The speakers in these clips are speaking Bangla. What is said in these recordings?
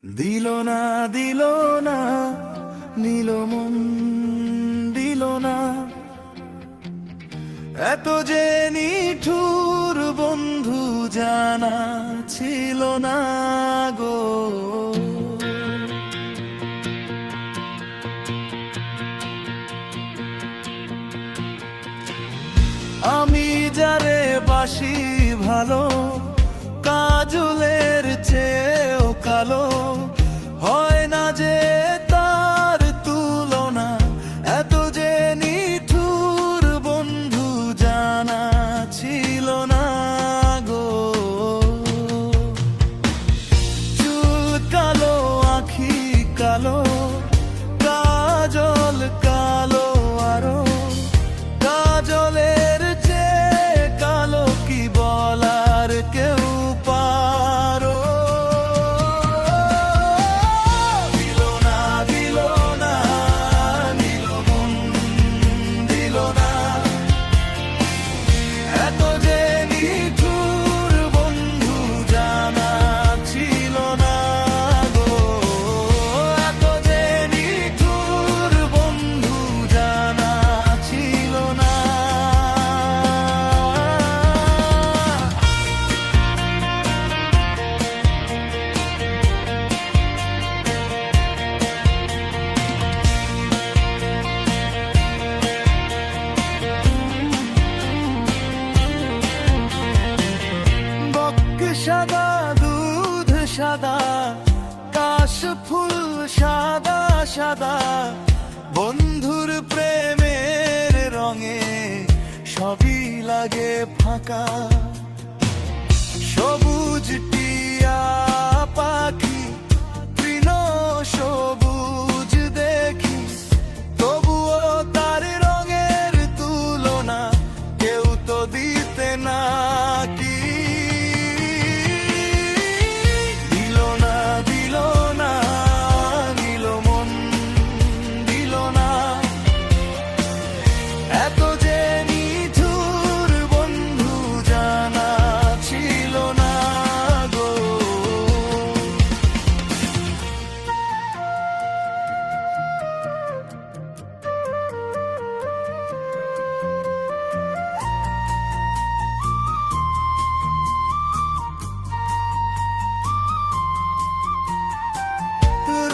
দিল না দিল না নীল মন দিল না, এত যে নিঠুর বন্ধু জানা ছিল না গো। আমি যারে বাসি ভালো, কাজলের চেয়েও কালো, হয় না যে তার তুলনা, এত যে নিঠুর বন্ধু জানা ছিল না গো। চুল কালো, আখি কালো, কাজল কালো, আরো কাজলের চেয়ে কালো কি বলার কেউ পারো। দিল না দিল না নীল মন দিল না, এত যে নিঠুর বন্ধু জানা ছিল না গো, এত যে নিঠুর বন্ধু জানা ছিল না। বক সাদা, দুধ সাদা, কাশ ফুল সাদা সাদা, বন্ধুর প্রেমের রঙে সবই লাগে ফাঁকা। সবুজ টিয়া পাখি তৃণ সবুজ দেখি, তবুও তার রঙের তুলনা কেউ তো দিতে না কি। দিল না দিল না নীল মন দিল না, এত যে নিঠুর বন্ধু জানা ছিল না গো।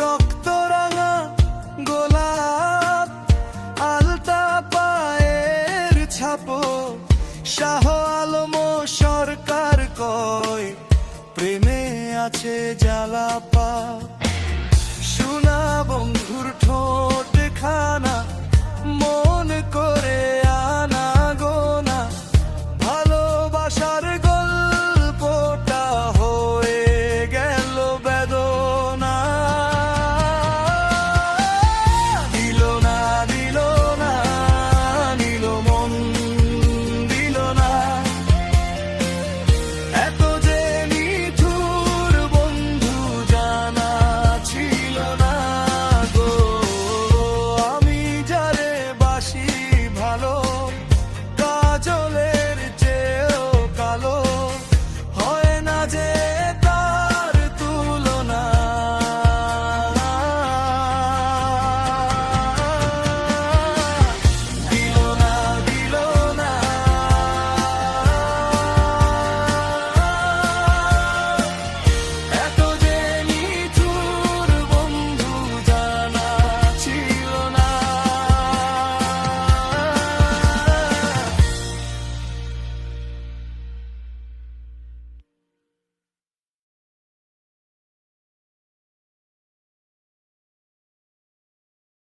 রক্ত রাঙা গোলাপ, আলতা পায়ের ছাপো, শাহ আলম সরকার কয় প্রেমে আছে জ্বালাপা। সোনা বন্ধুর ঠোঁট খানা মন করে